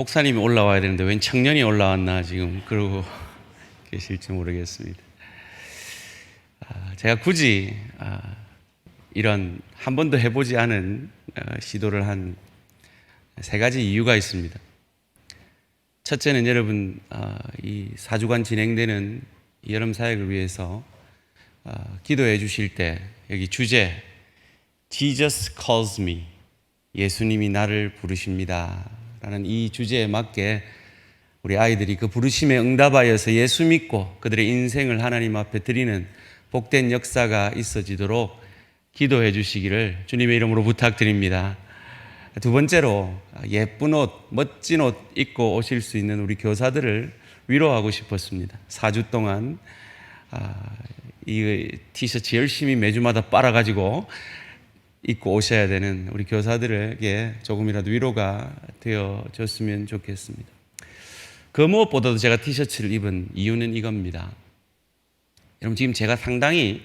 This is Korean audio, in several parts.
목사님이 올라와야 되는데 웬 청년이 올라왔나 지금 그러고 계실지 모르겠습니다. 제가 굳이 이런 한 번도 해보지 않은 시도를 한 세 가지 이유가 있습니다. 첫째는 여러분, 이 4주간 진행되는 이 여름 사역을 위해서 기도해 주실 때 여기 주제 Jesus calls me, 예수님이 나를 부르십니다 라는 이 주제에 맞게 우리 아이들이 그 부르심에 응답하여서 예수 믿고 그들의 인생을 하나님 앞에 드리는 복된 역사가 있어지도록 기도해 주시기를 주님의 이름으로 부탁드립니다. 두 번째로 예쁜 옷, 멋진 옷 입고 오실 수 있는 우리 교사들을 위로하고 싶었습니다. 4주 동안 이 티셔츠 열심히 매주마다 빨아가지고 입고 오셔야 되는 우리 교사들에게 조금이라도 위로가 되어줬으면 좋겠습니다. 그 무엇보다도 제가 티셔츠를 입은 이유는 이겁니다. 여러분, 지금 제가 상당히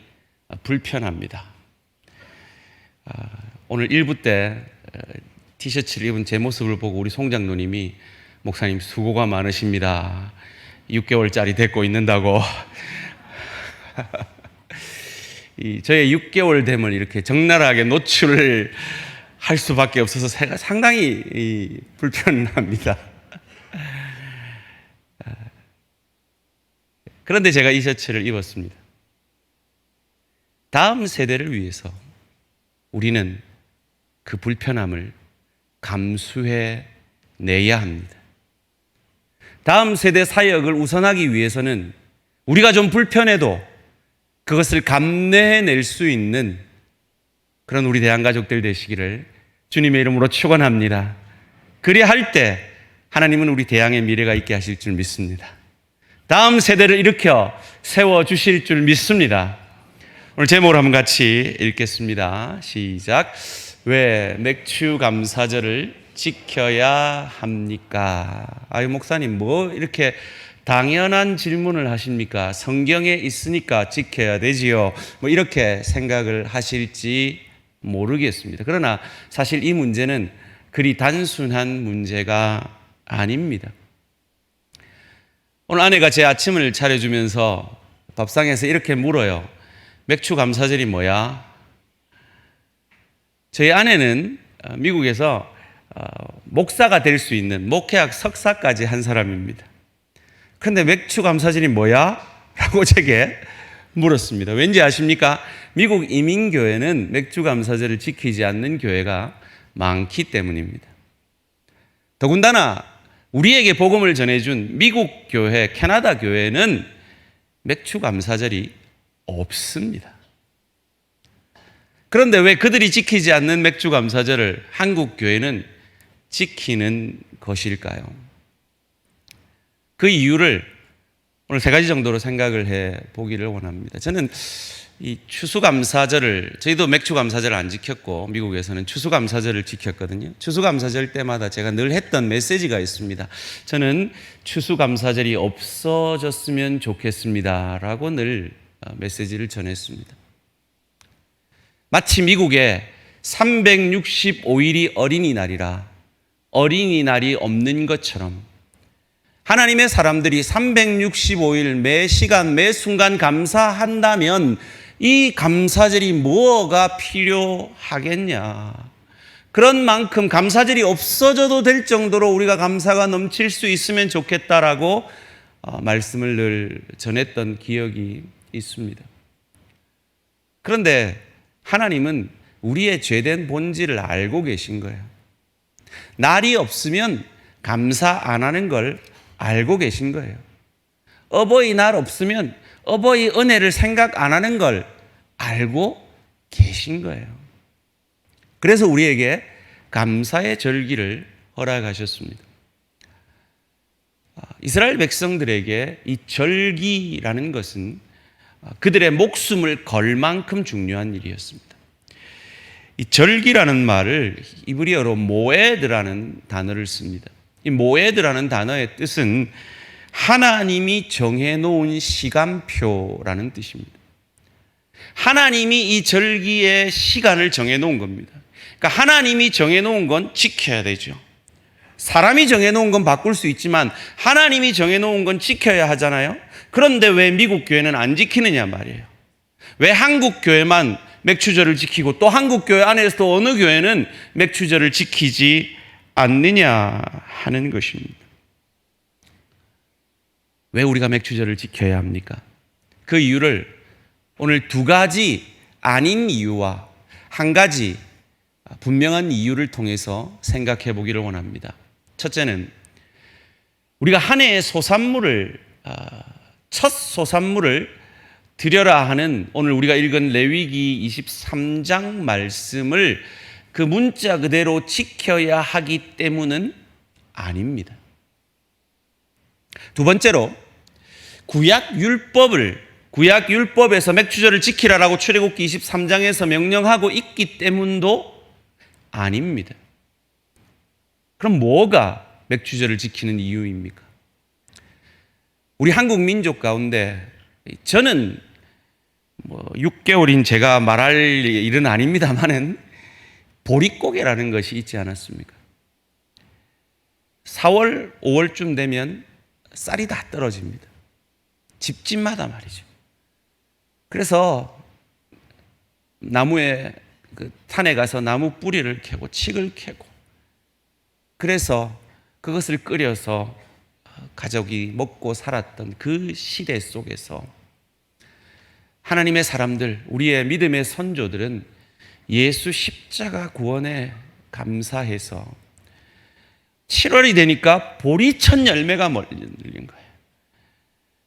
불편합니다. 오늘 1부 때 티셔츠를 입은 제 모습을 보고 우리 송장로님이 목사님 수고가 많으십니다. 6개월짜리 데리고 있는다고. 저의 6개월 됨을 이렇게 적나라하게 노출을 할 수밖에 없어서 제가 상당히 불편합니다. 그런데 제가 이 셔츠를 입었습니다. 다음 세대를 위해서 우리는 그 불편함을 감수해 내야 합니다. 다음 세대 사역을 우선하기 위해서는 우리가 좀 불편해도 그것을 감내해낼 수 있는 그런 우리 대한가족들 되시기를 주님의 이름으로 축원합니다. 그리할 때 하나님은 우리 대한의 미래가 있게 하실 줄 믿습니다. 다음 세대를 일으켜 세워주실 줄 믿습니다. 오늘 제목을 한번 같이 읽겠습니다. 시작. 왜 맥주 감사절을 지켜야 합니까? 아유, 목사님 뭐 이렇게 당연한 질문을 하십니까? 성경에 있으니까 지켜야 되지요. 뭐 이렇게 생각을 하실지 모르겠습니다. 그러나 사실 이 문제는 그리 단순한 문제가 아닙니다. 오늘 아내가 제 아침을 차려주면서 밥상에서 이렇게 물어요. 맥주 감사절이 뭐야? 저희 아내는 미국에서 목사가 될 수 있는 목회학 석사까지 한 사람입니다. 그런데 맥주 감사절이 뭐야? 라고 제게 물었습니다. 왠지 아십니까? 미국 이민교회는 맥주 감사절을 지키지 않는 교회가 많기 때문입니다. 더군다나 우리에게 복음을 전해준 미국 교회, 캐나다 교회는 맥주 감사절이 없습니다. 그런데 왜 그들이 지키지 않는 맥주 감사절을 한국 교회는 지키는 것일까요? 그 이유를 오늘 세 가지 정도로 생각을 해 보기를 원합니다. 저는 이 추수감사절을, 저희도 맥주감사절을 안 지켰고 미국에서는 추수감사절을 지켰거든요. 추수감사절 때마다 제가 늘 했던 메시지가 있습니다. 저는 추수감사절이 없어졌으면 좋겠습니다 라고 늘 메시지를 전했습니다. 마치 미국에 365일이 어린이날이라 어린이날이 없는 것처럼 하나님의 사람들이 365일 매 시간 매 순간 감사한다면 이 감사절이 뭐가 필요하겠냐. 그런 만큼 감사절이 없어져도 될 정도로 우리가 감사가 넘칠 수 있으면 좋겠다라고 말씀을 늘 전했던 기억이 있습니다. 그런데 하나님은 우리의 죄된 본질을 알고 계신 거예요. 날이 없으면 감사 안 하는 걸 알고 계신 거예요. 어버이날 없으면 어버이 은혜를 생각 안 하는 걸 알고 계신 거예요. 그래서 우리에게 감사의 절기를 허락하셨습니다. 이스라엘 백성들에게 이 절기라는 것은 그들의 목숨을 걸 만큼 중요한 일이었습니다. 이 절기라는 말을 이브리어로 모에드라는 단어를 씁니다. 이 모에드라는 단어의 뜻은 하나님이 정해놓은 시간표라는 뜻입니다. 하나님이 이 절기의 시간을 정해놓은 겁니다. 그러니까 하나님이 정해놓은 건 지켜야 되죠. 사람이 정해놓은 건 바꿀 수 있지만 하나님이 정해놓은 건 지켜야 하잖아요. 그런데 왜 미국 교회는 안 지키느냐 말이에요. 왜 한국 교회만 맥추절을 지키고 또 한국 교회 안에서도 어느 교회는 맥추절을 지키지 않느냐 하는 것입니다. 왜 우리가 맥추절을 지켜야 합니까? 그 이유를 오늘 두 가지 아닌 이유와 한 가지 분명한 이유를 통해서 생각해 보기를 원합니다. 첫째는 우리가 한 해의 소산물을 첫 소산물을 드려라 하는 오늘 우리가 읽은 레위기 23장 말씀을 그 문자 그대로 지켜야 하기 때문은 아닙니다. 두 번째로 구약 율법에서 맥추절을 지키라라고 출애굽기 23장에서 명령하고 있기 때문도 아닙니다. 그럼 뭐가 맥추절을 지키는 이유입니까? 우리 한국 민족 가운데 저는 6개월인 제가 말할 일은 아닙니다만은 보릿고개라는 것이 있지 않았습니까? 4월, 5월쯤 되면 쌀이 다 떨어집니다. 집집마다 말이죠. 그래서 나무에 산에 가서 나무 뿌리를 캐고 칡을 캐고 그래서 그것을 끓여서 가족이 먹고 살았던 그 시대 속에서 하나님의 사람들, 우리의 믿음의 선조들은 예수 십자가 구원에 감사해서 7월이 되니까 보리 첫 열매가 몰린 거예요.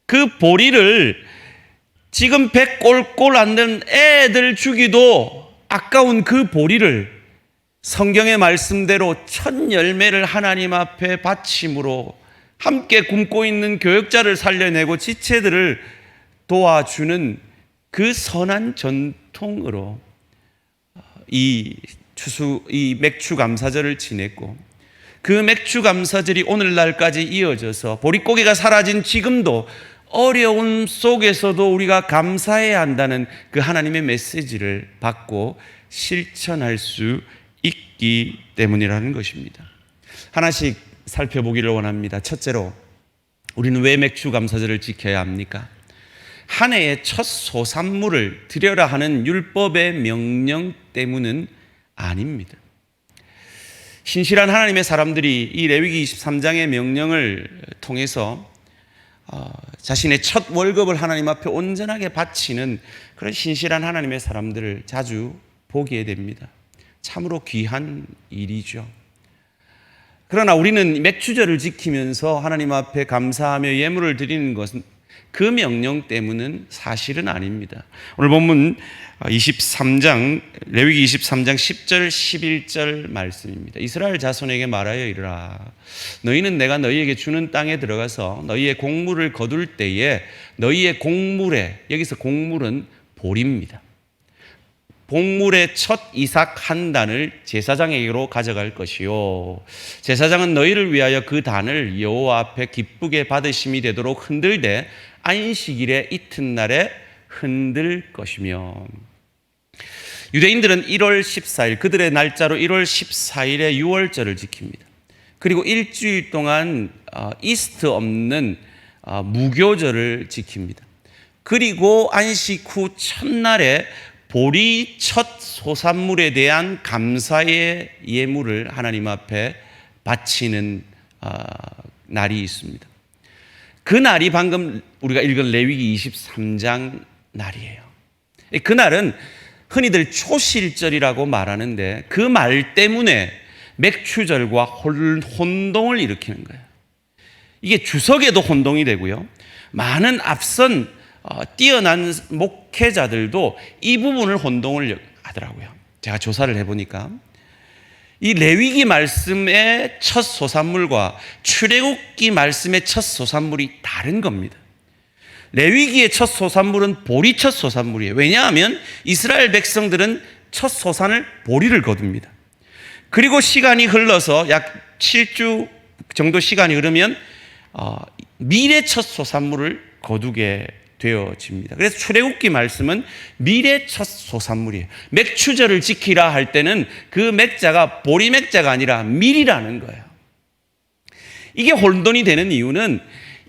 그 보리를 지금 배 꼴꼴 앓는 애들 주기도 아까운 그 보리를 성경의 말씀대로 첫 열매를 하나님 앞에 바침으로 함께 굶고 있는 교역자를 살려내고 지체들을 도와주는 그 선한 전통으로 이 맥추 감사절을 지냈고 그 맥추 감사절이 오늘날까지 이어져서 보릿고개가 사라진 지금도 어려움 속에서도 우리가 감사해야 한다는 그 하나님의 메시지를 받고 실천할 수 있기 때문이라는 것입니다. 하나씩 살펴보기를 원합니다. 첫째로 우리는 왜 맥추 감사절을 지켜야 합니까? 한 해의 첫 소산물을 드려라 하는 율법의 명령 때문은 아닙니다. 신실한 하나님의 사람들이 이 레위기 23장의 명령을 통해서 자신의 첫 월급을 하나님 앞에 온전하게 바치는 그런 신실한 하나님의 사람들을 자주 보게 됩니다. 참으로 귀한 일이죠. 그러나 우리는 맥추절을 지키면서 하나님 앞에 감사하며 예물을 드리는 것은 그 명령 때문은 사실은 아닙니다. 오늘 본문 23장 레위기 23장 10절 11절 말씀입니다. 이스라엘 자손에게 말하여 이르라. 너희는 내가 너희에게 주는 땅에 들어가서 너희의 곡물을 거둘 때에 너희의 곡물에, 여기서 곡물은 보리입니다. 곡물의 첫 이삭 한 단을 제사장에게로 가져갈 것이요 제사장은 너희를 위하여 그 단을 여호와 앞에 기쁘게 받으심이 되도록 흔들되 안식일의 이튿날에 흔들 것이며. 유대인들은 1월 14일 그들의 날짜로 1월 14일에 유월절을 지킵니다. 그리고 일주일 동안 이스트 없는 무교절을 지킵니다. 그리고 안식 후 첫날에 보리 첫 소산물에 대한 감사의 예물을 하나님 앞에 바치는 날이 있습니다. 그 날이 방금 우리가 읽은 레위기 23장 날이에요. 그날은 흔히들 초실절이라고 말하는데 그 말 때문에 맥추절과 혼동을 일으키는 거예요. 이게 주석에도 혼동이 되고요. 많은 앞선 뛰어난 목회자들도 이 부분을 혼동을 하더라고요. 제가 조사를 해보니까 이 레위기 말씀의 첫 소산물과 출애굽기 말씀의 첫 소산물이 다른 겁니다. 레위기의 첫 소산물은 보리 첫 소산물이에요. 왜냐하면 이스라엘 백성들은 첫 소산을 보리를 거둡니다. 그리고 시간이 흘러서 약 7주 정도 시간이 흐르면 밀의 첫 소산물을 거두게 되어집니다. 그래서 출애굽기 말씀은 밀의 첫 소산물이에요. 맥추절을 지키라 할 때는 그 맥자가 보리 맥자가 아니라 밀이라는 거예요. 이게 혼돈이 되는 이유는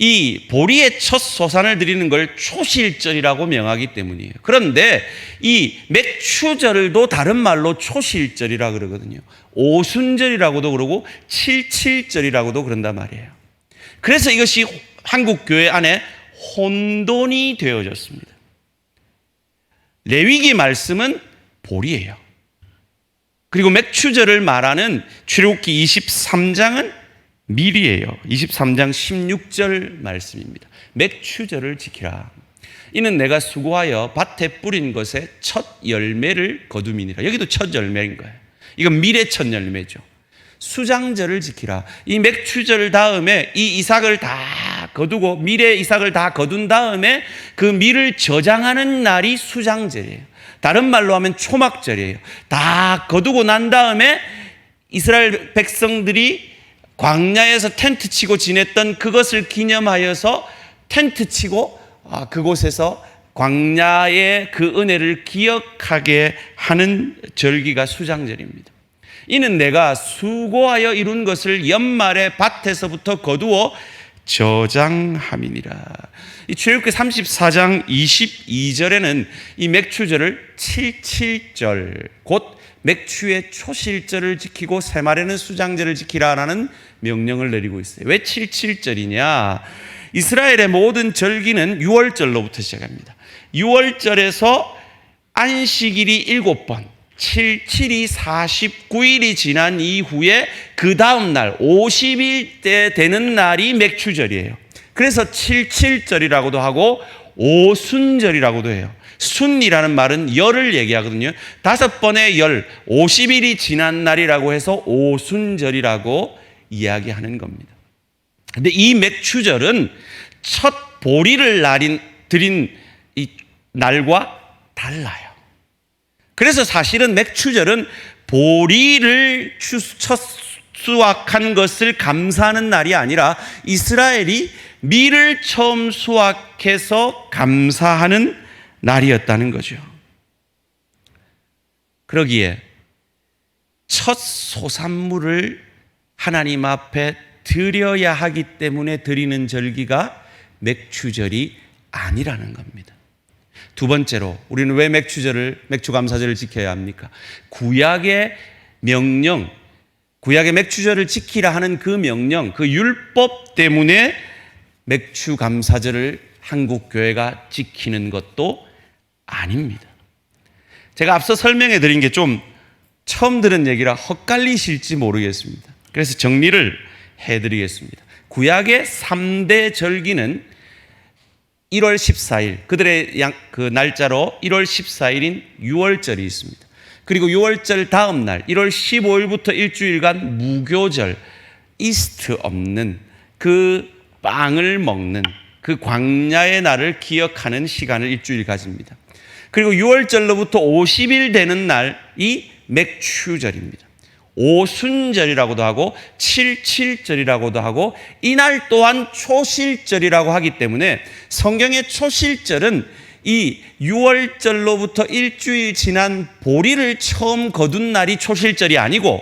이 보리의 첫 소산을 드리는 걸 초실절이라고 명하기 때문이에요. 그런데 이 맥추절도 다른 말로 초실절이라 그러거든요. 오순절이라고도 그러고 칠칠절이라고도 그런단 말이에요. 그래서 이것이 한국 교회 안에 혼돈이 되어졌습니다. 레위기 말씀은 보리예요. 그리고 맥추절을 말하는 출애굽기 23장은 밀이에요. 23장 16절 말씀입니다. 맥추절을 지키라. 이는 내가 수고하여 밭에 뿌린 것의 첫 열매를 거두미니라. 여기도 첫 열매인 거예요. 이건 밀의 첫 열매죠. 수장절을 지키라. 이 맥추절 다음에 이 이삭을 다 거두고 밀의 이삭을 다 거둔 다음에 그 밀을 저장하는 날이 수장절이에요. 다른 말로 하면 초막절이에요. 다 거두고 난 다음에 이스라엘 백성들이 광야에서 텐트 치고 지냈던 그것을 기념하여서 텐트 치고 그곳에서 광야의 그 은혜를 기억하게 하는 절기가 수장절입니다. 이는 내가 수고하여 이룬 것을 연말에 밭에서부터 거두어 저장함이니라. 이 출애굽기 34장 22절에는 이 맥추절을 칠칠절, 곧 맥추의 초실절을 지키고 새말에는 수장절을 지키라라는 명령을 내리고 있어요. 왜 칠칠절이냐? 이스라엘의 모든 절기는 6월절로부터 시작합니다. 6월절에서 안식일이 7번, 77이 49일이 지난 이후에 그 다음 날 50일 때 되는 날이 맥추절이에요. 그래서 칠칠절이라고도 하고 오순절이라고도 해요. 순이라는 말은 열을 얘기하거든요. 5번의 열, 50일이 지난 날이라고 해서 오순절이라고 이야기하는 겁니다. 근데 이 맥추절은 첫 보리를 드린 이 날과 달라요. 그래서 사실은 맥추절은 보리를 첫 수확한 것을 감사하는 날이 아니라 이스라엘이 밀을 처음 수확해서 감사하는 날이었다는 거죠. 그러기에 첫 소산물을 하나님 앞에 드려야 하기 때문에 드리는 절기가 맥추절이 아니라는 겁니다. 두 번째로 우리는 왜 맥추감사절을 지켜야 합니까? 구약의 명령, 구약의 맥추절을 지키라 하는 그 명령, 그 율법 때문에 맥추감사절을 한국 교회가 지키는 것도 아닙니다. 제가 앞서 설명해 드린 게 좀 처음 들은 얘기라 헛갈리실지 모르겠습니다. 그래서 정리를 해드리겠습니다. 구약의 3대 절기는 1월 14일, 그들의 그 날짜로 1월 14일인 6월절이 있습니다. 그리고 6월절 다음 날 1월 15일부터 일주일간 무교절, 이스트 없는 그 빵을 먹는 그 광야의 날을 기억하는 시간을 일주일 가집니다. 그리고 6월절로부터 50일 되는 날이 맥추절입니다. 오순절이라고도 하고 칠칠절이라고도 하고 이날 또한 초실절이라고 하기 때문에 성경의 초실절은 이 6월절로부터 일주일 지난 보리를 처음 거둔 날이 초실절이 아니고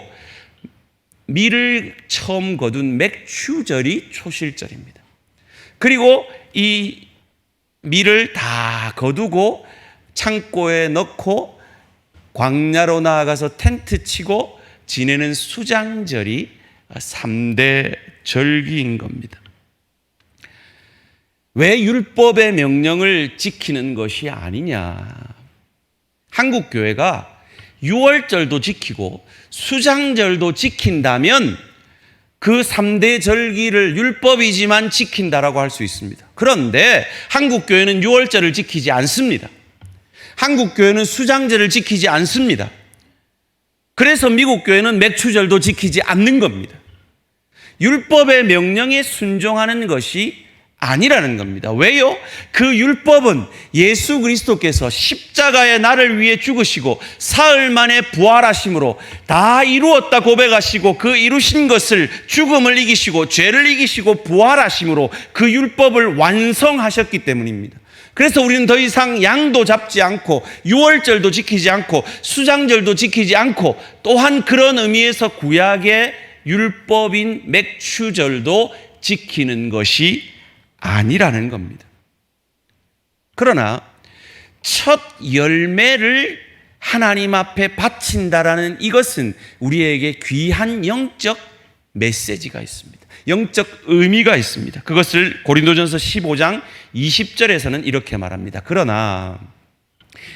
밀을 처음 거둔 맥추절이 초실절입니다. 그리고 이 밀을 다 거두고 창고에 넣고 광야로 나아가서 텐트 치고 지내는 수장절이 3대 절기인 겁니다. 왜 율법의 명령을 지키는 것이 아니냐? 한국 교회가 6월절도 지키고 수장절도 지킨다면 그 3대 절기를 율법이지만 지킨다라고 할 수 있습니다. 그런데 한국 교회는 6월절을 지키지 않습니다. 한국 교회는 수장절을 지키지 않습니다. 그래서 미국 교회는 맥추절도 지키지 않는 겁니다. 율법의 명령에 순종하는 것이 아니라는 겁니다. 왜요? 그 율법은 예수 그리스도께서 십자가에 나를 위해 죽으시고 사흘 만에 부활하심으로 다 이루었다 고백하시고 그 이루신 것을 죽음을 이기시고 죄를 이기시고 부활하심으로 그 율법을 완성하셨기 때문입니다. 그래서 우리는 더 이상 양도 잡지 않고 6월절도 지키지 않고 수장절도 지키지 않고 또한 그런 의미에서 구약의 율법인 맥추절도 지키는 것이 아니라는 겁니다. 그러나 첫 열매를 하나님 앞에 바친다라는 이것은 우리에게 귀한 영적 메시지가 있습니다. 영적 의미가 있습니다. 그것을 고린도전서 15장 20절에서는 이렇게 말합니다. 그러나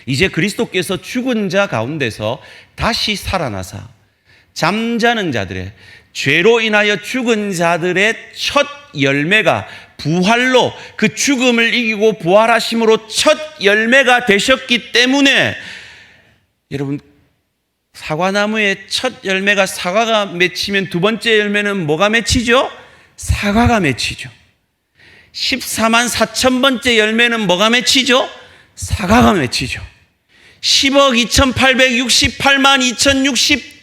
이제 그리스도께서 죽은 자 가운데서 다시 살아나사 잠자는 자들의, 죄로 인하여 죽은 자들의 첫 열매가 부활로, 그 죽음을 이기고 부활하심으로 첫 열매가 되셨기 때문에, 여러분, 사과나무의 첫 열매가 사과가 맺히면 두 번째 열매는 뭐가 맺히죠? 사과가 맺히죠. 14만 4천 번째 열매는 뭐가 맺히죠? 사과가 맺히죠. 10억 2868만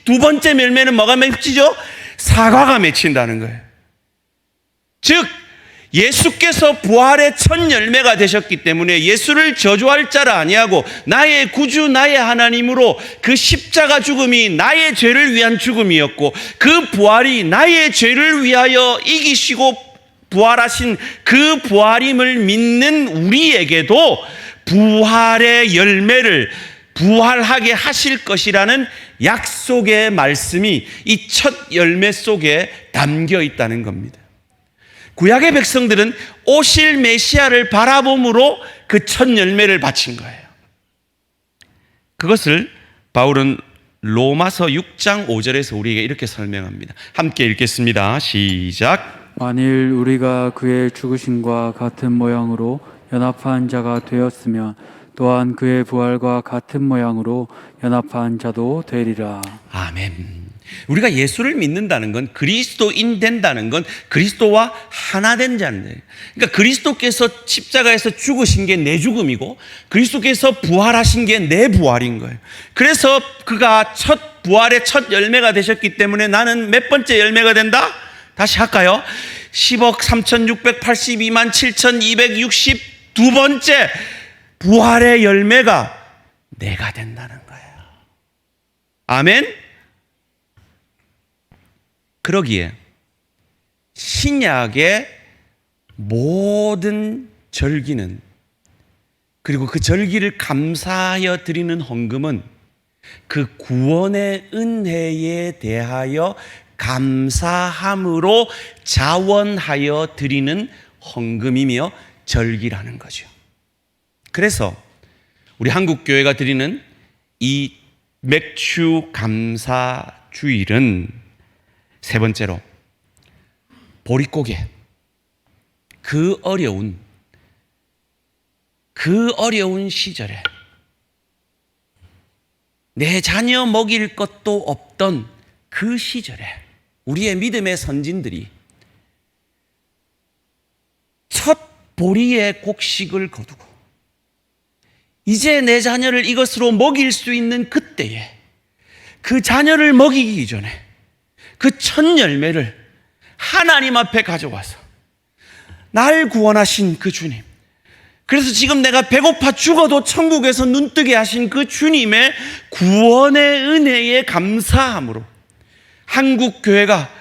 2062번째 열매는 뭐가 맺히죠? 사과가 맺힌다는 거예요. 즉 예수께서 부활의 첫 열매가 되셨기 때문에 예수를 저주할 자라 아니하고 나의 구주 나의 하나님으로 그 십자가 죽음이 나의 죄를 위한 죽음이었고 그 부활이 나의 죄를 위하여 이기시고 부활하신 그 부활임을 믿는 우리에게도 부활의 열매를 부활하게 하실 것이라는 약속의 말씀이 이 첫 열매 속에 담겨 있다는 겁니다. 구약의 백성들은 오실 메시아를 바라봄으로 그 첫 열매를 바친 거예요. 그것을 바울은 로마서 6장 5절에서 우리에게 이렇게 설명합니다. 함께 읽겠습니다. 시작. 만일 우리가 그의 죽으심과 같은 모양으로 연합한 자가 되었으면 또한 그의 부활과 같은 모양으로 연합한 자도 되리라. 아멘. 우리가 예수를 믿는다는 건, 그리스도인 된다는 건 그리스도와 하나 된 자인데, 그러니까 그리스도께서 십자가에서 죽으신 게 내 죽음이고 그리스도께서 부활하신 게 내 부활인 거예요. 그래서 그가 첫 부활의 첫 열매가 되셨기 때문에 나는 몇 번째 열매가 된다? 다시 할까요? 10억 3682만 7262번째 부활의 열매가 내가 된다는 거예요. 아멘. 그러기에 신약의 모든 절기는, 그리고 그 절기를 감사하여 드리는 헌금은 그 구원의 은혜에 대하여 감사함으로 자원하여 드리는 헌금이며 절기라는 거죠. 그래서 우리 한국교회가 드리는 이 맥주 감사 주일은 세 번째로 보릿고개, 그 어려운 시절에 내 자녀 먹일 것도 없던 그 시절에 우리의 믿음의 선진들이 첫 보리의 곡식을 거두고 이제 내 자녀를 이것으로 먹일 수 있는 그때에 그 자녀를 먹이기 전에 그 첫 열매를 하나님 앞에 가져와서 날 구원하신 그 주님, 그래서 지금 내가 배고파 죽어도 천국에서 눈뜨게 하신 그 주님의 구원의 은혜에 감사함으로 한국교회가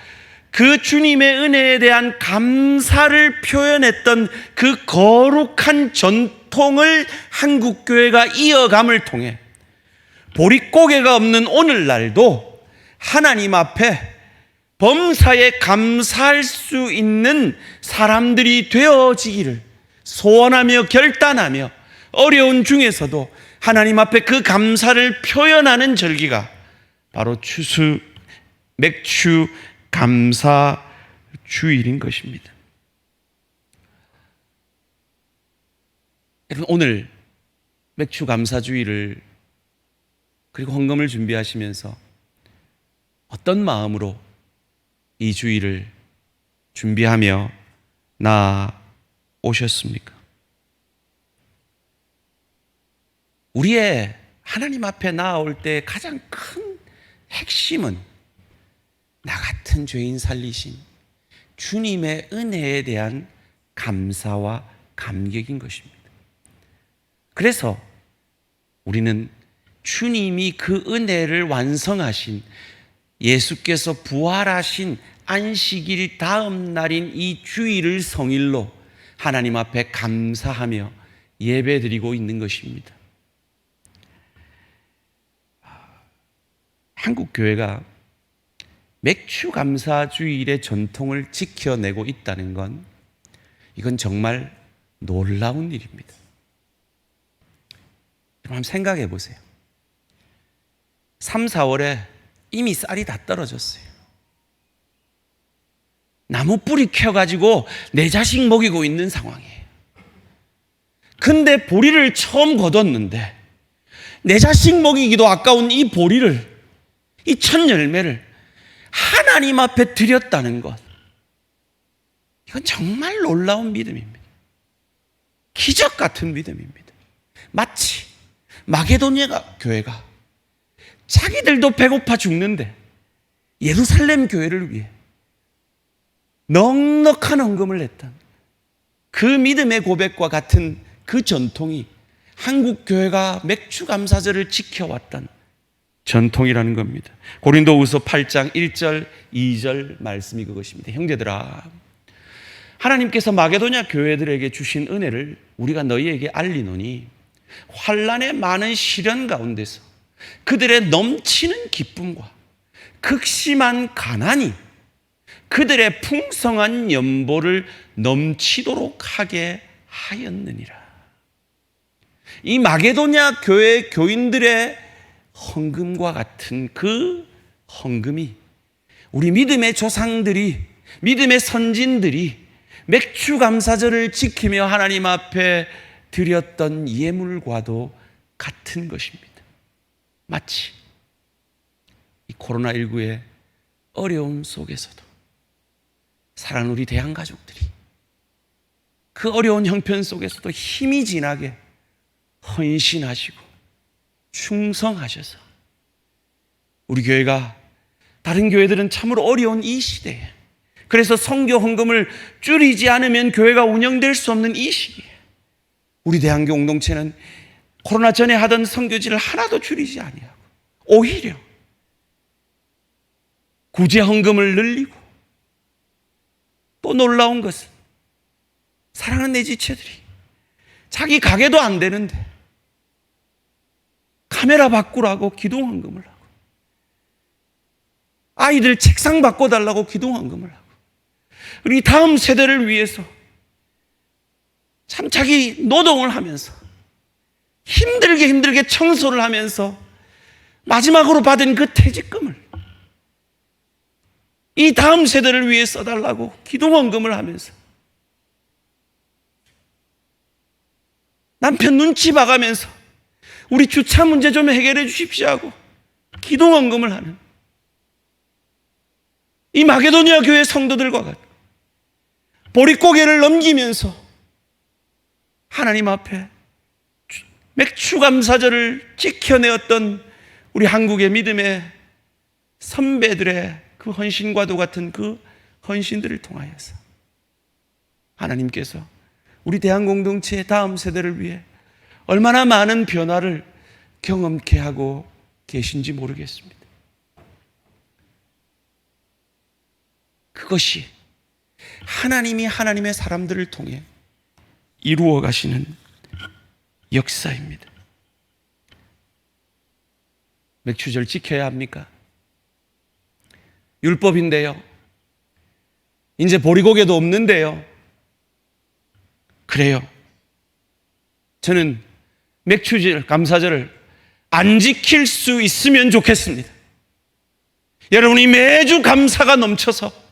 그 주님의 은혜에 대한 감사를 표현했던 그 거룩한 전통을 한국교회가 이어감을 통해 보릿고개가 없는 오늘날도 하나님 앞에 범사에 감사할 수 있는 사람들이 되어지기를 소원하며 결단하며 어려운 중에서도 하나님 앞에 그 감사를 표현하는 절기가 바로 추수 맥주 감사 주일인 것입니다. 여러분, 오늘 맥주 감사 주일을 그리고 헌금을 준비하시면서 어떤 마음으로 이 주일을 준비하며 나오셨습니까? 우리의 하나님 앞에 나아올 때 가장 큰 핵심은 나 같은 죄인 살리신 주님의 은혜에 대한 감사와 감격인 것입니다. 그래서 우리는 주님이 그 은혜를 완성하신 예수께서 부활하신 안식일 다음 날인 이 주일을 성일로 하나님 앞에 감사하며 예배드리고 있는 것입니다. 한국 교회가 맥주 감사 주일의 전통을 지켜내고 있다는 건 이건 정말 놀라운 일입니다. 한번 생각해 보세요. 3, 4월에 이미 쌀이 다 떨어졌어요. 나무 뿌리 켜가지고 내 자식 먹이고 있는 상황이에요. 근데 보리를 처음 거뒀는데 내 자식 먹이기도 아까운 이 보리를, 이 첫 열매를 하나님 앞에 드렸다는 것, 이건 정말 놀라운 믿음입니다. 기적 같은 믿음입니다. 마치 마게도냐 교회가 자기들도 배고파 죽는데 예루살렘 교회를 위해 넉넉한 헌금을 냈던 그 믿음의 고백과 같은 그 전통이 한국 교회가 맥주 감사절을 지켜왔던 전통이라는 겁니다. 고린도후서 8장 1절 2절 말씀이 그것입니다. 형제들아, 하나님께서 마게도냐 교회들에게 주신 은혜를 우리가 너희에게 알리노니 환난의 많은 시련 가운데서 그들의 넘치는 기쁨과 극심한 가난이 그들의 풍성한 연보를 넘치도록 하게 하였느니라. 이 마게도냐 교회 교인들의 헌금과 같은 그 헌금이 우리 믿음의 조상들이, 믿음의 선진들이 맥주 감사절을 지키며 하나님 앞에 드렸던 예물과도 같은 것입니다. 마치 이 코로나19의 어려움 속에서도 사랑하는 우리 대한가족들이 그 어려운 형편 속에서도 힘이 진하게 헌신하시고 충성하셔서 우리 교회가 다른 교회들은 참으로 어려운 이 시대에, 그래서 선교 헌금을 줄이지 않으면 교회가 운영될 수 없는 이 시기에 우리 대한교 공동체는 코로나 전에 하던 선교지를 하나도 줄이지 아니하고 오히려 구제 헌금을 늘리고, 또 놀라운 것은 사랑하는 내 지체들이 자기 가게도 안 되는데 카메라 바꾸라고 기도 헌금을 하고, 아이들 책상 바꿔달라고 기도 헌금을 하고, 우리 다음 세대를 위해서 참 자기 노동을 하면서 힘들게 청소를 하면서 마지막으로 받은 그 퇴직금을 이 다음 세대를 위해 써달라고 기도 헌금을 하면서 남편 눈치 봐가면서 우리 주차 문제 좀 해결해 주십시오 하고 기도 헌금을 하는 이 마게도냐 교회 성도들과 같은 보릿고개를 넘기면서 하나님 앞에 맥주 감사절을 지켜내었던 우리 한국의 믿음의 선배들의 그 헌신과도 같은 그 헌신들을 통하여서 하나님께서 우리 대한공동체의 다음 세대를 위해 얼마나 많은 변화를 경험케 하고 계신지 모르겠습니다. 그것이 하나님이 하나님의 사람들을 통해 이루어 가시는 역사입니다. 맥주절 지켜야 합니까? 율법인데요. 이제 보리고개도 없는데요. 그래요. 저는 맥주절, 감사절을 안 지킬 수 있으면 좋겠습니다. 여러분이 매주 감사가 넘쳐서,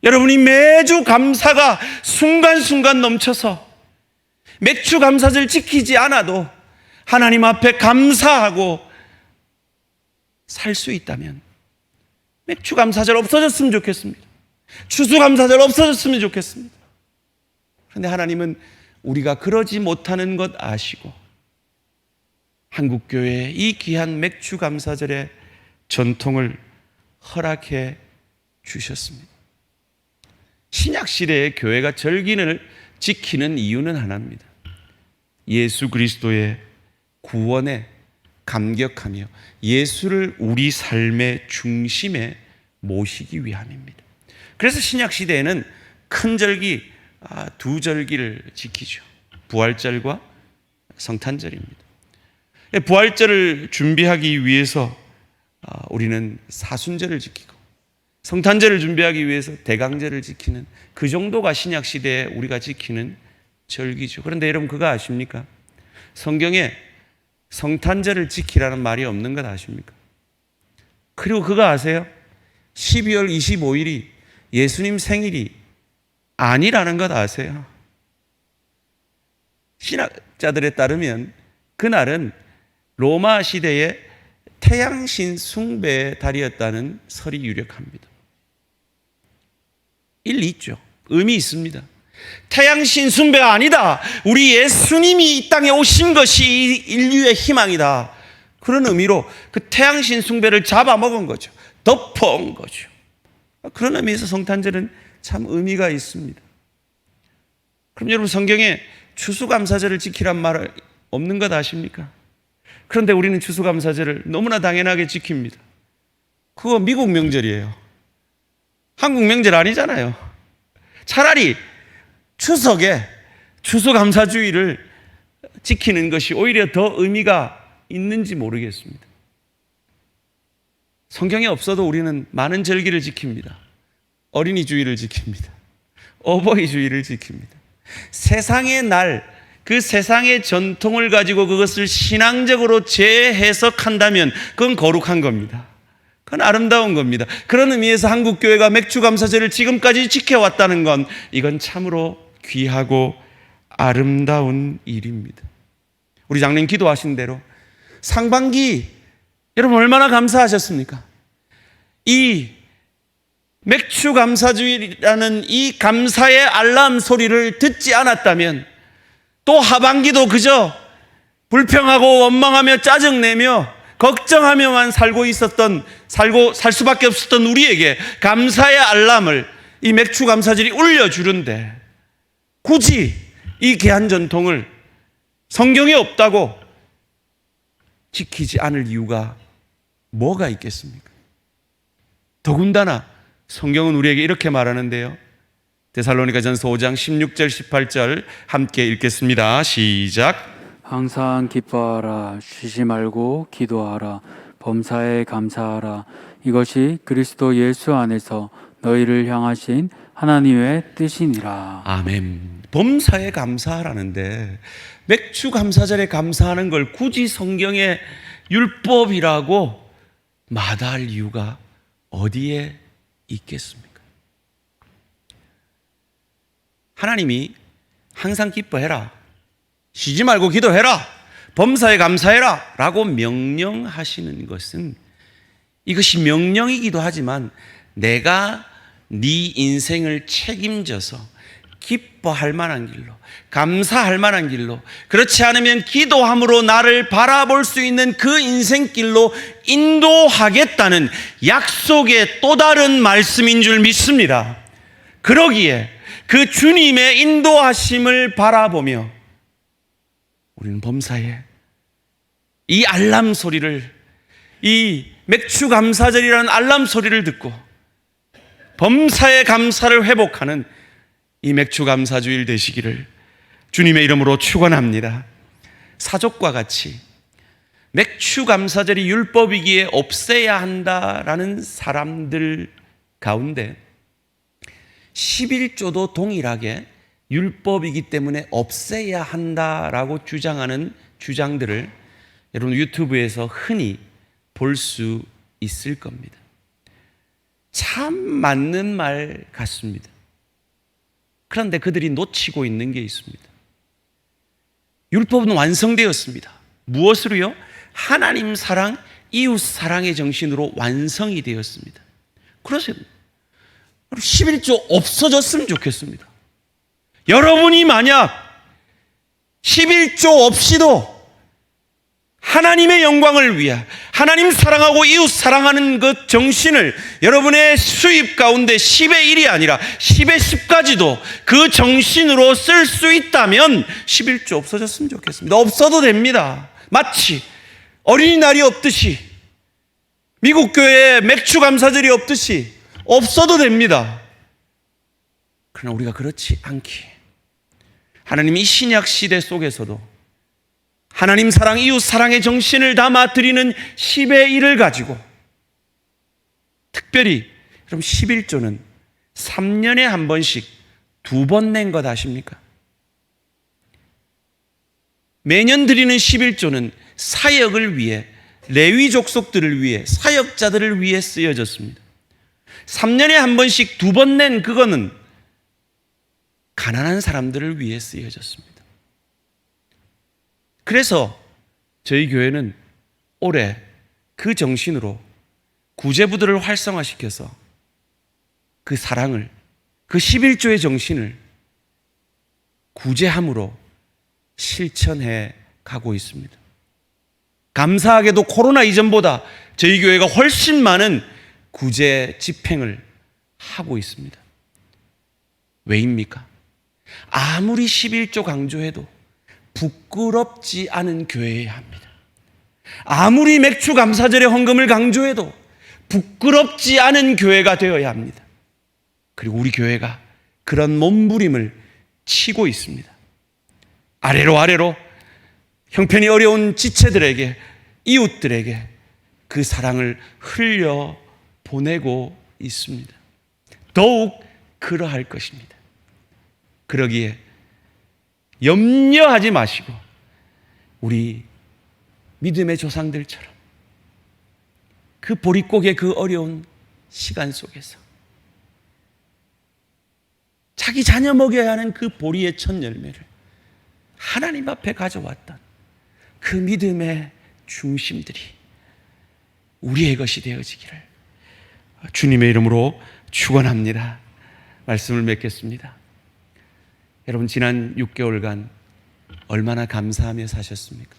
여러분이 매주 감사가 순간순간 넘쳐서 맥주 감사절 지키지 않아도 하나님 앞에 감사하고 살 수 있다면 맥주 감사절 없어졌으면 좋겠습니다. 추수 감사절 없어졌으면 좋겠습니다. 그런데 하나님은 우리가 그러지 못하는 것 아시고 한국교회의 이 귀한 맥주 감사절의 전통을 허락해 주셨습니다. 신약시대의 교회가 절기를 지키는 이유는 하나입니다. 예수 그리스도의 구원의 감격하며 예수를 우리 삶의 중심에 모시기 위함입니다. 그래서 신약 시대에는 큰 절기 두 절기를 지키죠. 부활절과 성탄절입니다. 부활절을 준비하기 위해서 우리는 사순절을 지키고 성탄절을 준비하기 위해서 대강절을 지키는 그 정도가 신약 시대에 우리가 지키는 절기죠. 그런데 여러분 그거 아십니까? 성경에 성탄절을 지키라는 말이 없는 것 아십니까? 그리고 그거 아세요? 12월 25일이 예수님 생일이 아니라는 것 아세요? 신학자들에 따르면 그날은 로마 시대의 태양신 숭배의 달이었다는 설이 유력합니다. 일리 있죠. 의미 있습니다. 태양신 숭배가 아니다. 우리 예수님이 이 땅에 오신 것이 인류의 희망이다. 그런 의미로 그 태양신 숭배를 잡아먹은 거죠. 덮어온 거죠. 그런 의미에서 성탄절은 참 의미가 있습니다. 그럼 여러분 성경에 추수감사절을 지키란 말 없는 것 아십니까? 그런데 우리는 추수감사절을 너무나 당연하게 지킵니다. 그거 미국 명절이에요. 한국 명절 아니잖아요. 차라리 추석에 추수감사주의를 지키는 것이 오히려 더 의미가 있는지 모르겠습니다. 성경에 없어도 우리는 많은 절기를 지킵니다. 어린이 주의를 지킵니다. 어버이 주의를 지킵니다. 세상의 날, 그 세상의 전통을 가지고 그것을 신앙적으로 재해석한다면 그건 거룩한 겁니다. 그건 아름다운 겁니다. 그런 의미에서 한국교회가 맥주감사절을 지금까지 지켜왔다는 건 이건 참으로 귀하고 아름다운 일입니다. 우리 장로님 기도하신 대로 상반기 여러분 얼마나 감사하셨습니까? 이 맥주감사주일이라는 이 감사의 알람 소리를 듣지 않았다면 또 하반기도 그저 불평하고 원망하며 짜증내며 걱정하며만 살 수밖에 없었던 우리에게 감사의 알람을 이 맥주감사절이 울려주는데 굳이 이 귀한 전통을 성경에 없다고 지키지 않을 이유가 뭐가 있겠습니까? 더군다나 성경은 우리에게 이렇게 말하는데요. 데살로니가전서 5장 16절 18절 함께 읽겠습니다. 시작. 항상 기뻐하라, 쉬지 말고 기도하라, 범사에 감사하라. 이것이 그리스도 예수 안에서 너희를 향하신 하나님의 뜻이니라. 아멘. 범사에 감사하라는데 맥주 감사절에 감사하는 걸 굳이 성경의 율법이라고 마다할 이유가 어디에 있겠습니까? 하나님이 항상 기뻐해라, 쉬지 말고 기도해라, 범사에 감사해라 라고 명령하시는 것은 이것이 명령이기도 하지만 내가 네 인생을 책임져서 기뻐할 만한 길로, 감사할 만한 길로, 그렇지 않으면 기도함으로 나를 바라볼 수 있는 그 인생길로 인도하겠다는 약속의 또 다른 말씀인 줄 믿습니다. 그러기에 그 주님의 인도하심을 바라보며 우리는 범사에 이 알람 소리를, 이 맥주 감사절이라는 알람 소리를 듣고 범사의 감사를 회복하는 이 맥주 감사주일 되시기를 주님의 이름으로 축원합니다. 사족과 같이 맥주 감사절이 율법이기에 없애야 한다라는 사람들 가운데 11조도 동일하게 율법이기 때문에 없애야 한다라고 주장하는 주장들을 여러분 유튜브에서 흔히 볼 수 있을 겁니다. 참 맞는 말 같습니다. 그런데 그들이 놓치고 있는 게 있습니다. 율법은 완성되었습니다. 무엇으로요? 하나님 사랑, 이웃 사랑의 정신으로 완성이 되었습니다. 그러세요. 11조 없어졌으면 좋겠습니다. 여러분이 만약 11조 없이도 하나님의 영광을 위해 하나님 사랑하고 이웃 사랑하는 그 정신을 여러분의 수입 가운데 10의 1이 아니라 10의 10까지도 그 정신으로 쓸 수 있다면 11조 없어졌으면 좋겠습니다. 없어도 됩니다. 마치 어린이날이 없듯이, 미국 교회에 맥주 감사절이 없듯이 없어도 됩니다. 그러나 우리가 그렇지 않기에 하나님이 이 신약 시대 속에서도 하나님 사랑, 이웃 사랑의 정신을 담아 드리는 10의 1을 가지고, 특별히 여러분 11조는 3년에 한 번씩 2번 낸 것 아십니까? 매년 드리는 11조는 사역을 위해, 레위 족속들을 위해, 사역자들을 위해 쓰여졌습니다. 3년에 한 번씩 2번 낸 그거는 가난한 사람들을 위해 쓰여졌습니다. 그래서 저희 교회는 올해 그 정신으로 구제부들을 활성화시켜서 그 사랑을, 그 11조의 정신을 구제함으로 실천해 가고 있습니다. 감사하게도 코로나 이전보다 저희 교회가 훨씬 많은 구제 집행을 하고 있습니다. 왜입니까? 아무리 11조 강조해도 부끄럽지 않은 교회여야 합니다. 아무리 맥주 감사절의 헌금을 강조해도 부끄럽지 않은 교회가 되어야 합니다. 그리고 우리 교회가 그런 몸부림을 치고 있습니다. 아래로 형편이 어려운 지체들에게, 이웃들에게 그 사랑을 흘려 보내고 있습니다. 더욱 그러할 것입니다. 그러기에 염려하지 마시고 우리 믿음의 조상들처럼 그 보릿고개 그 어려운 시간 속에서 자기 자녀 먹여야 하는 그 보리의 첫 열매를 하나님 앞에 가져왔던 그 믿음의 중심들이 우리의 것이 되어지기를 주님의 이름으로 축원합니다. 말씀을 맺겠습니다. 여러분, 지난 6개월간 얼마나 감사하며 사셨습니까?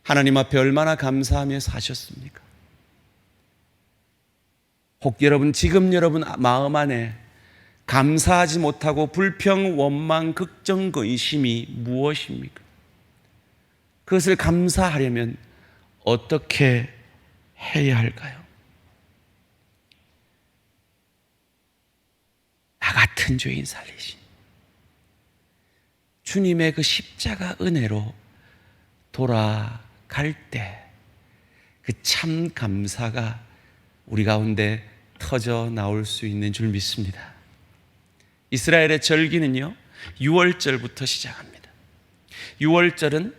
하나님 앞에 얼마나 감사하며 사셨습니까? 혹 지금 여러분 마음 안에 감사하지 못하고 불평, 원망, 걱정, 근심이 무엇입니까? 그것을 감사하려면 어떻게 해야 할까요? 나 같은 죄인 살리신 주님의 그 십자가 은혜로 돌아갈 때 그 참 감사가 우리 가운데 터져 나올 수 있는 줄 믿습니다. 이스라엘의 절기는요, 6월절부터 시작합니다. 6월절은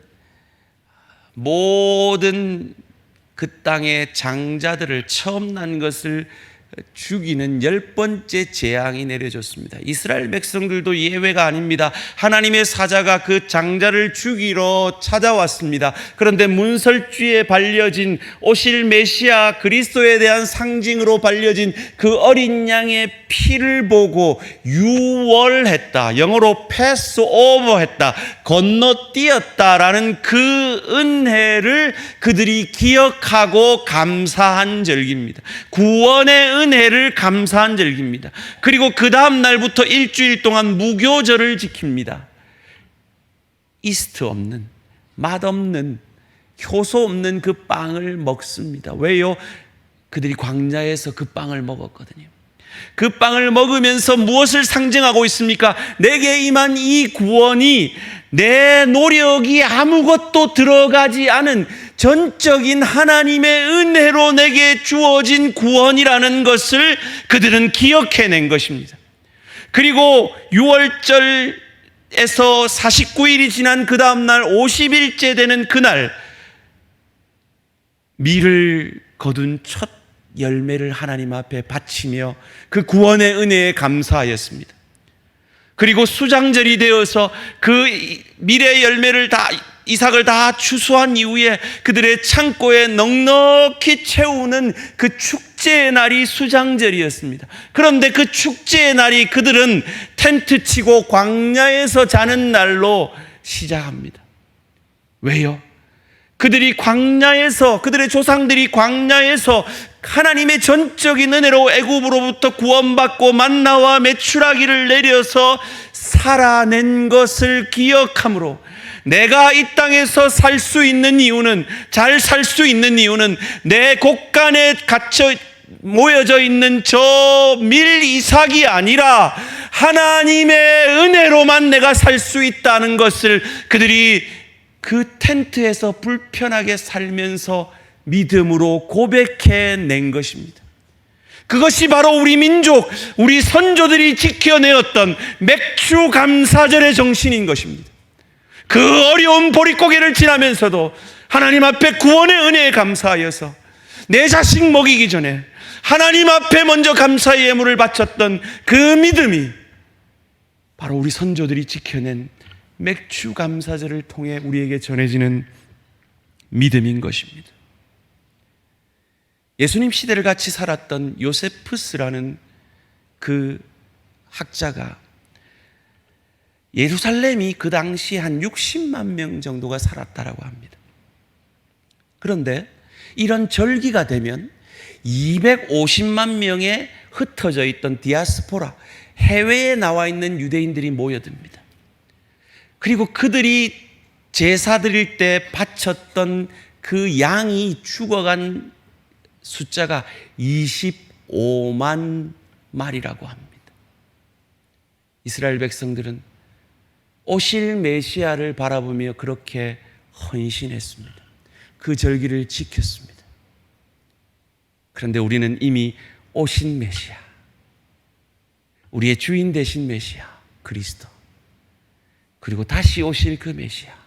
모든 그 땅의 장자들을, 처음 난 것을 죽이는 10번째 재앙이 내려졌습니다. 이스라엘 백성들도 예외가 아닙니다. 하나님의 사자가 그 장자를 죽이러 찾아왔습니다. 그런데 문설주에 발려진, 오실 메시아 그리스도에 대한 상징으로 발려진 그 어린 양의 피를 보고 유월했다, 영어로 패스 오버했다, 건너뛰었다라는 그 은혜를 그들이 기억하고 감사한 절기입니다. 구원의 은혜를 감사한 절기입니다. 그리고 그 다음 날부터 일주일 동안 무교절을 지킵니다. 이스트 없는, 맛없는, 효소 없는 그 빵을 먹습니다. 왜요? 그들이 광야에서 그 빵을 먹었거든요. 그 빵을 먹으면서 무엇을 상징하고 있습니까? 내게 임한 이 구원이 내 노력이 아무것도 들어가지 않은 전적인 하나님의 은혜로 내게 주어진 구원이라는 것을 그들은 기억해낸 것입니다. 그리고 6월절에서 49일이 지난 그 다음 날 50일째 되는 그날, 밀을 거둔 첫 열매를 하나님 앞에 바치며 그 구원의 은혜에 감사하였습니다. 그리고 수장절이 되어서 그 밀의 열매를 다, 이삭을 다 추수한 이후에 그들의 창고에 넉넉히 채우는 그 축제의 날이 수장절이었습니다. 그런데 그 축제의 날이 그들은 텐트 치고 광야에서 자는 날로 시작합니다. 왜요? 그들이 광야에서, 그들의 조상들이 광야에서 하나님의 전적인 은혜로 애굽으로부터 구원받고 만나와 메추라기를 내려서 살아낸 것을 기억함으로 내가 이 땅에서 살 수 있는 이유는, 잘 살 수 있는 이유는 내 곳간에 갇혀 모여져 있는 저 밀 이삭이 아니라 하나님의 은혜로만 내가 살 수 있다는 것을 그들이 그 텐트에서 불편하게 살면서 믿음으로 고백해낸 것입니다. 그것이 바로 우리 민족, 우리 선조들이 지켜내었던 맥주 감사절의 정신인 것입니다. 그 어려운 보릿고개를 지나면서도 하나님 앞에 구원의 은혜에 감사하여서 내 자식 먹이기 전에 하나님 앞에 먼저 감사의 예물을 바쳤던 그 믿음이 바로 우리 선조들이 지켜낸 맥주 감사절을 통해 우리에게 전해지는 믿음인 것입니다. 예수님 시대를 같이 살았던 요세푸스라는 그 학자가 예루살렘이 그 당시 한 60만 명 정도가 살았다라고 합니다. 그런데 이런 절기가 되면 250만 명의 흩어져 있던 디아스포라, 해외에 나와 있는 유대인들이 모여듭니다. 그리고 그들이 제사 드릴 때 바쳤던 그 양이 죽어간 숫자가 25만 마리라고 합니다. 이스라엘 백성들은 오실 메시아를 바라보며 그렇게 헌신했습니다. 그 절기를 지켰습니다. 그런데 우리는 이미 오신 메시아, 우리의 주인 되신 메시아 그리스도, 그리고 다시 오실 그 메시아,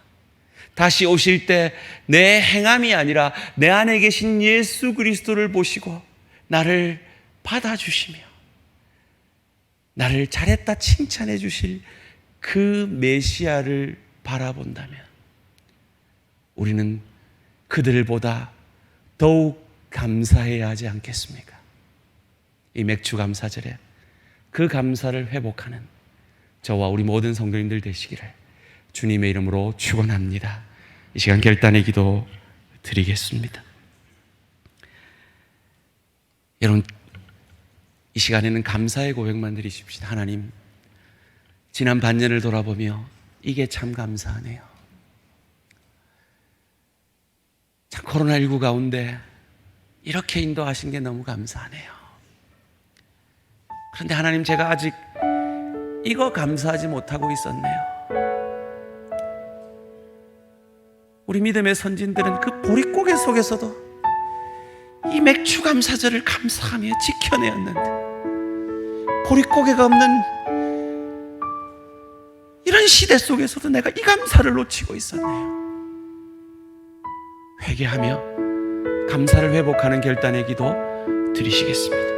다시 오실 때 내 행함이 아니라 내 안에 계신 예수 그리스도를 보시고 나를 받아주시며 나를 잘했다 칭찬해 주실 그 메시아를 바라본다면 우리는 그들보다 더욱 감사해야 하지 않겠습니까? 이 맥주 감사절에 그 감사를 회복하는 저와 우리 모든 성도님들 되시기를 주님의 이름으로 축원합니다. 이 시간 결단의 기도 드리겠습니다. 여러분, 이 시간에는 감사의 고백만 드리십시다. 하나님, 지난 반년을 돌아보며 이게 참 감사하네요. 참 코로나19 가운데 이렇게 인도하신 게 너무 감사하네요. 그런데 하나님, 제가 아직 이거 감사하지 못하고 있었네요. 우리 믿음의 선진들은 그 보릿고개 속에서도 이 맥주 감사절을 감사하며 지켜내었는데 보릿고개가 없는 이런 시대 속에서도 내가 이 감사를 놓치고 있었네요. 회개하며 감사를 회복하는 결단의 기도 드리시겠습니다.